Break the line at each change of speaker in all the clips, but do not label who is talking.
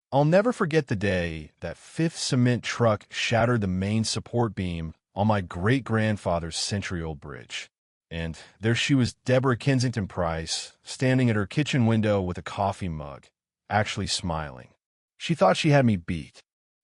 I'll never forget the day that fifth cement truck shattered the main support beam on my great-grandfather's century-old bridge. And there she was, Deborah Kensington Price, standing at her kitchen window with a coffee mug, actually smiling. She thought she had me beat.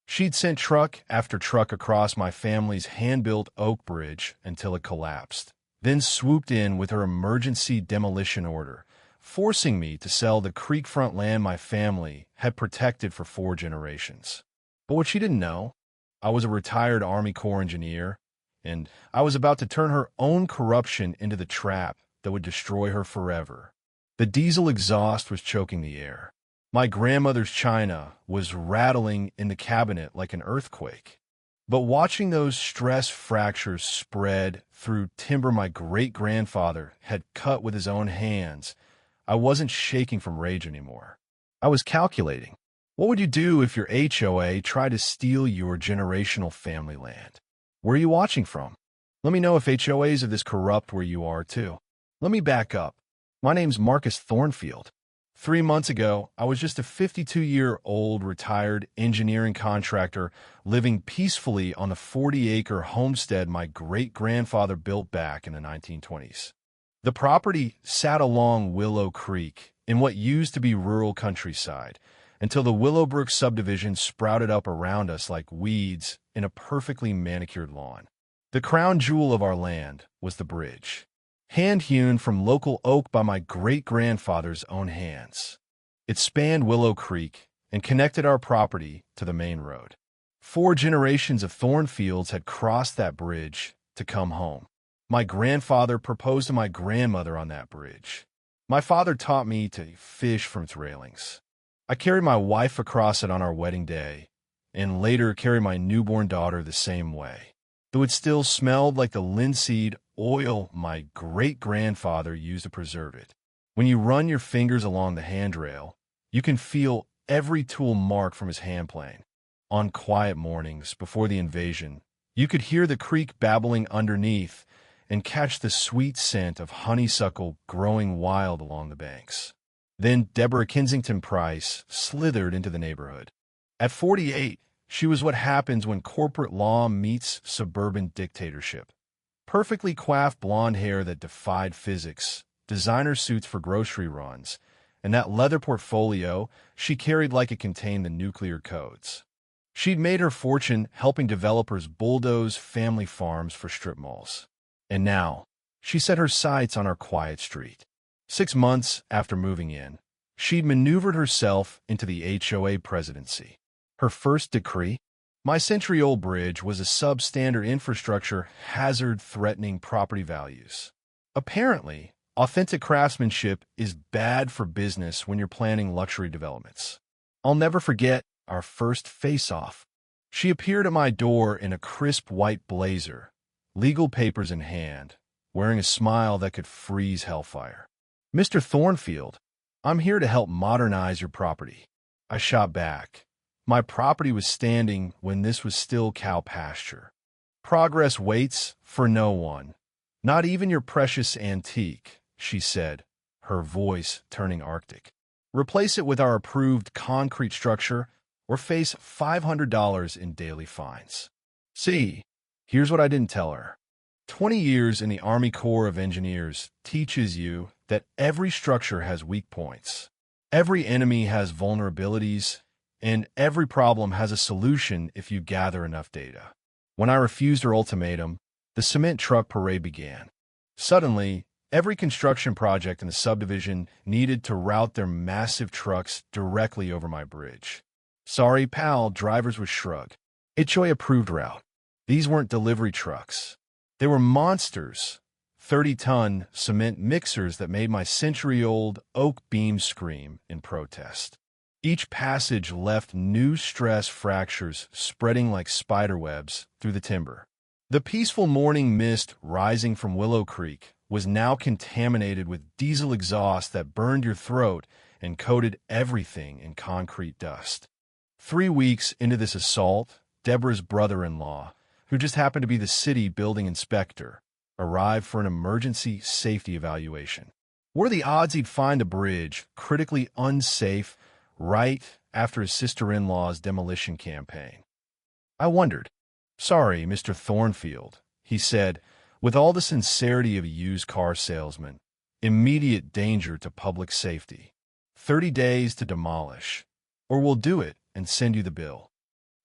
She'd sent truck after truck across my family's hand-built oak bridge until it collapsed, then swooped in with her emergency demolition order, forcing me to sell the creekfront land my family had protected for 4 generations. But what she didn't know, I was a retired Army Corps engineer, and I was about to turn her own corruption into the trap that would destroy her forever. The diesel exhaust was choking the air. My grandmother's china was rattling in the cabinet like an earthquake. But watching those stress fractures spread through timber my great-grandfather had cut with his own hands, I wasn't shaking from rage anymore. I was calculating. What would you do if your HOA tried to steal your generational family land? Where are you watching from? Let me know if HOAs are this corrupt where you are, too. Let me back up. My name's Marcus Thornfield. 3 months ago, I was just a 52-year-old retired engineering contractor living peacefully on the 40-acre homestead my great-grandfather built back in the 1920s. The property sat along Willow Creek in what used to be rural countryside until the Willowbrook subdivision sprouted up around us like weeds in a perfectly manicured lawn. The crown jewel of our land was the bridge, hand-hewn from local oak by my great-grandfather's own hands. It spanned Willow Creek and connected our property to the main road. 4 generations of Thornfields had crossed that bridge to come home. My grandfather proposed to my grandmother on that bridge. My father taught me to fish from its railings. I carried my wife across it on our wedding day, and later carried my newborn daughter the same way, though it still smelled like the linseed oil my great-grandfather used to preserve it. When you run your fingers along the handrail, you can feel every tool mark from his handplane. On quiet mornings before the invasion, you could hear the creek babbling underneath and catch the sweet scent of honeysuckle growing wild along the banks. Then Deborah Kensington Price slithered into the neighborhood. At 48, she was what happens when corporate law meets suburban dictatorship. Perfectly coiffed blonde hair that defied physics, designer suits for grocery runs, and that leather portfolio she carried like it contained the nuclear codes. She'd made her fortune helping developers bulldoze family farms for strip malls. And now, she set her sights on our quiet street. 6 months after moving in, she'd maneuvered herself into the HOA presidency. Her first decree? My century-old bridge was a substandard infrastructure hazard threatening property values. Apparently, authentic craftsmanship is bad for business when you're planning luxury developments. I'll never forget our first face-off. She appeared at my door in a crisp white blazer, legal papers in hand, wearing a smile that could freeze hellfire. "Mr. Thornfield, I'm here to help modernize your property." I shot back. My property was standing when this was still cow pasture. "Progress waits for no one, not even your precious antique," she said, her voice turning arctic. "Replace it with our approved concrete structure or face $500 in daily fines." See, here's what I didn't tell her. 20 years in the Army Corps of Engineers teaches you that every structure has weak points, every enemy has vulnerabilities, and every problem has a solution if you gather enough data. When I refused her ultimatum, the cement truck parade began. Suddenly, every construction project in the subdivision needed to route their massive trucks directly over my bridge. "Sorry, pal," drivers would shrug. HOA approved route. These weren't delivery trucks. They were monsters, 30-ton cement mixers that made my century-old oak beam scream in protest. Each passage left new stress fractures spreading like spiderwebs through the timber. The peaceful morning mist rising from Willow Creek was now contaminated with diesel exhaust that burned your throat and coated everything in concrete dust. 3 weeks into this assault, Deborah's brother-in-law, who just happened to be the city building inspector, arrived for an emergency safety evaluation. What are the odds he'd find the bridge critically unsafe right after his sister-in-law's demolition campaign. I wondered. "Sorry, Mr. Thornfield," he said, with all the sincerity of a used car salesman. "Immediate danger to public safety. 30 days to demolish. Or we'll do it and send you the bill."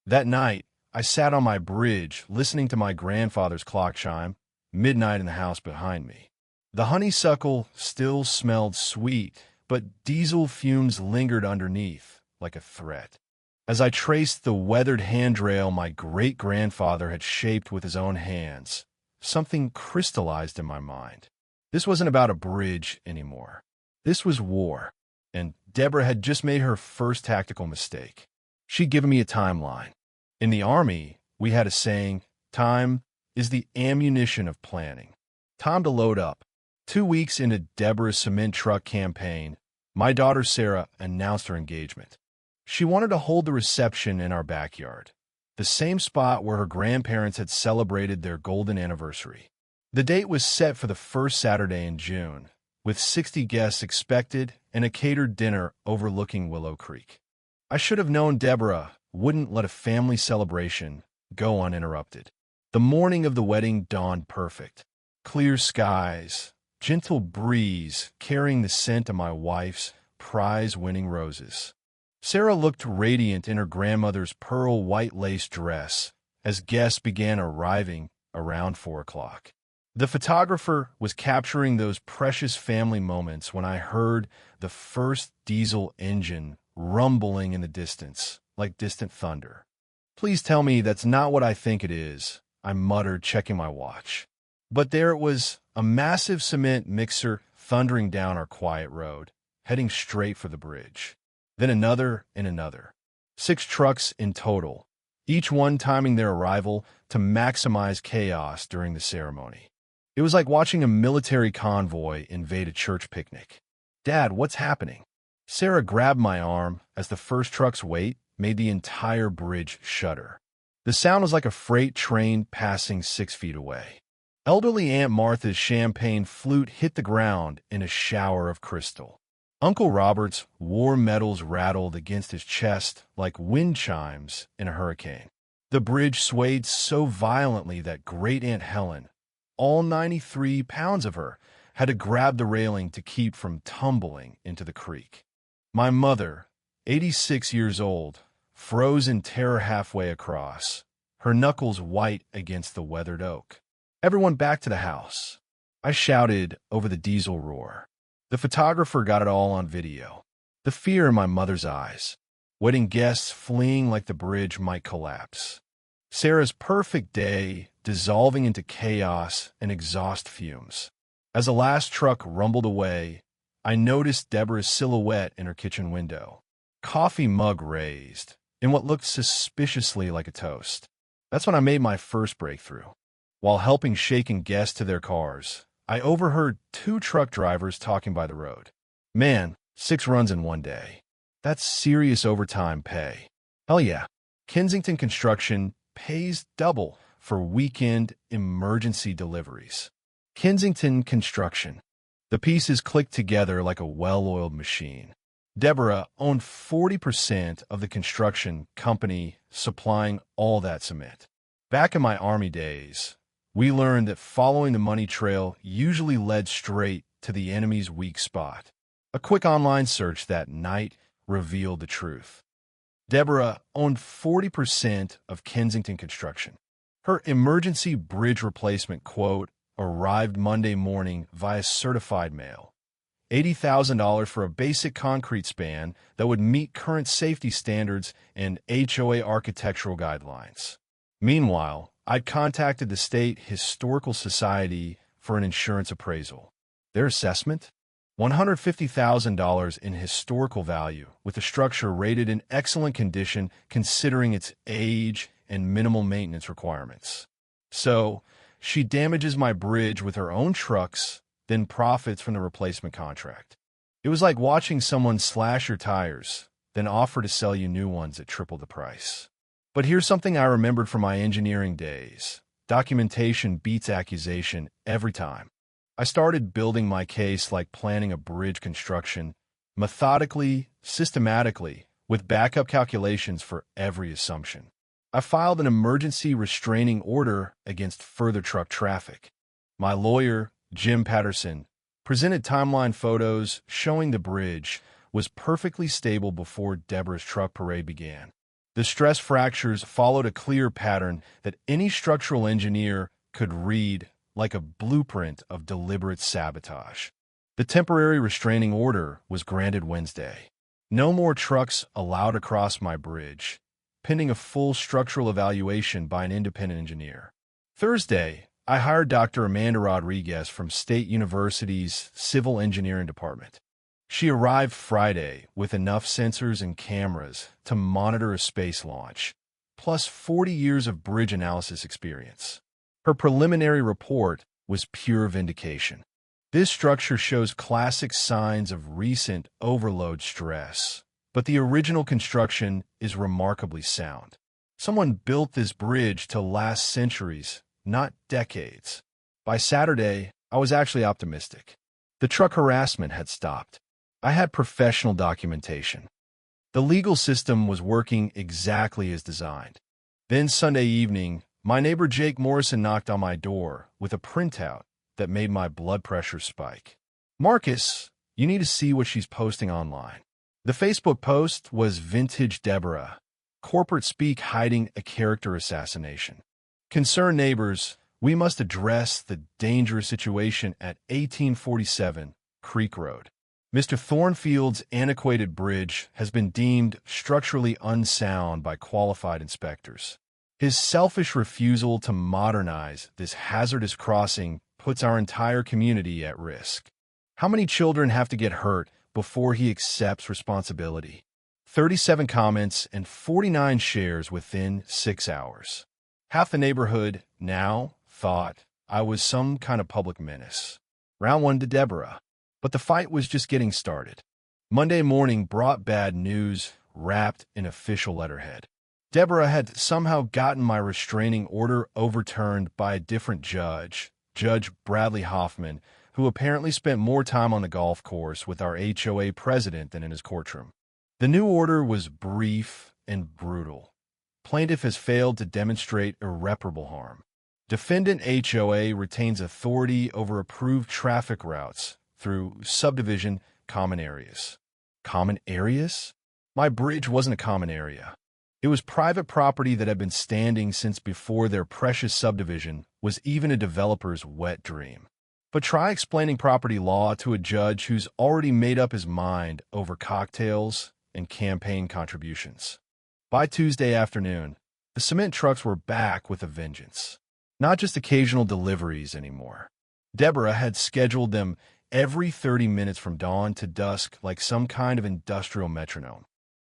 That night, I sat on my bridge listening to my grandfather's clock chime, midnight in the house behind me. The honeysuckle still smelled sweet, but diesel fumes lingered underneath like a threat. As I traced the weathered handrail my great-grandfather had shaped with his own hands, something crystallized in my mind. This wasn't about a bridge anymore. This was war, and Deborah had just made her first tactical mistake. She'd given me a timeline. In the Army, we had a saying, "Time is the ammunition of planning." Time to load up. 2 weeks into Deborah's cement truck campaign, my daughter Sarah announced her engagement. She wanted to hold the reception in our backyard, the same spot where her grandparents had celebrated their golden anniversary. The date was set for the first Saturday in June, with 60 guests expected and a catered dinner overlooking Willow Creek. I should have known Deborah wouldn't let a family celebration go uninterrupted. The morning of the wedding dawned perfect. Clear skies, gentle breeze carrying the scent of my wife's prize-winning roses. Sarah looked radiant in her grandmother's pearl white lace dress as guests began arriving around 4 o'clock. The photographer was capturing those precious family moments when I heard the first diesel engine rumbling in the distance, like distant thunder. "Please tell me that's not what I think it is," I muttered, checking my watch. But there it was, a massive cement mixer thundering down our quiet road, heading straight for the bridge. Then another and another. 6 trucks in total, each one timing their arrival to maximize chaos during the ceremony. It was like watching a military convoy invade a church picnic. "Dad, what's happening?" Sarah grabbed my arm as the first truck's weight made the entire bridge shudder. The sound was like a freight train passing 6 feet away. Elderly Aunt Martha's champagne flute hit the ground in a shower of crystal. Uncle Robert's war medals rattled against his chest like wind chimes in a hurricane. The bridge swayed so violently that Great Aunt Helen, all 93 pounds of her, had to grab the railing to keep from tumbling into the creek. My mother, 86 years old, froze in terror halfway across, her knuckles white against the weathered oak. "Everyone back to the house," I shouted over the diesel roar. The photographer got it all on video. The fear in my mother's eyes. Wedding guests fleeing like the bridge might collapse. Sarah's perfect day dissolving into chaos and exhaust fumes. As the last truck rumbled away, I noticed Deborah's silhouette in her kitchen window. Coffee mug raised, in what looked suspiciously like a toast. That's when I made my first breakthrough. While helping shaken guests to their cars, I overheard 2 truck drivers talking by the road. "Man, 6 runs in one day. That's serious overtime pay." Hell yeah. Kensington Construction pays double for weekend emergency deliveries. Kensington Construction. The pieces clicked together like a well-oiled machine. Deborah owned 40% of the construction company supplying all that cement. Back in my Army days, we learned that following the money trail usually led straight to the enemy's weak spot. A quick online search that night revealed the truth. Deborah owned 40% of Kensington Construction. Her emergency bridge replacement quote arrived Monday morning via certified mail. $80,000 for a basic concrete span that would meet current safety standards and HOA architectural guidelines. Meanwhile, I'd contacted the State Historical Society for an insurance appraisal. Their assessment? $150,000 in historical value, with the structure rated in excellent condition considering its age and minimal maintenance requirements. So, she damages my bridge with her own trucks, then profits from the replacement contract. It was like watching someone slash your tires, then offer to sell you new ones at triple the price. But here's something I remembered from my engineering days. Documentation beats accusation every time. I started building my case like planning a bridge construction, methodically systematically, with backup calculations for every assumption. I filed an emergency restraining order against further truck traffic. My lawyer, Jim Patterson, presented timeline photos showing the bridge was perfectly stable before Deborah's truck parade began. The stress fractures followed a clear pattern that any structural engineer could read, like a blueprint of deliberate sabotage. The temporary restraining order was granted Wednesday. No more trucks allowed across my bridge, pending a full structural evaluation by an independent engineer. Thursday, I hired Dr. Amanda Rodriguez from State University's Civil Engineering Department. She arrived Friday with enough sensors and cameras to monitor a space launch, plus 40 years of bridge analysis experience. Her preliminary report was pure vindication. This structure shows classic signs of recent overload stress, but the original construction is remarkably sound. Someone built this bridge to last centuries, not decades. By Saturday, I was actually optimistic. The truck harassment had stopped. I had professional documentation. The legal system was working exactly as designed. Then Sunday evening, my neighbor Jake Morrison knocked on my door with a printout that made my blood pressure spike. "Marcus, you need to see what she's posting online." The Facebook post was Vintage Deborah, corporate speak hiding a character assassination. "Concerned neighbors, we must address the dangerous situation at 1847 Creek Road. Mr. Thornfield's antiquated bridge has been deemed structurally unsound by qualified inspectors. His selfish refusal to modernize this hazardous crossing puts our entire community at risk. How many children have to get hurt before he accepts responsibility?" 37 comments and 49 shares within 6 hours. Half the neighborhood now thought I was some kind of public menace. Round one to Deborah. But the fight was just getting started. Monday morning brought bad news wrapped in official letterhead. Deborah had somehow gotten my restraining order overturned by a different judge, Judge Bradley Hoffman, who apparently spent more time on the golf course with our HOA president than in his courtroom. The new order was brief and brutal. Plaintiff has failed to demonstrate irreparable harm. Defendant HOA retains authority over approved traffic routes through subdivision common areas. Common areas? My bridge wasn't a common area. It was private property that had been standing since before their precious subdivision was even a developer's wet dream. But try explaining property law to a judge who's already made up his mind over cocktails and campaign contributions. By Tuesday afternoon, the cement trucks were back with a vengeance. Not just occasional deliveries anymore. Deborah had scheduled them every 30 minutes from dawn to dusk like some kind of industrial metronome.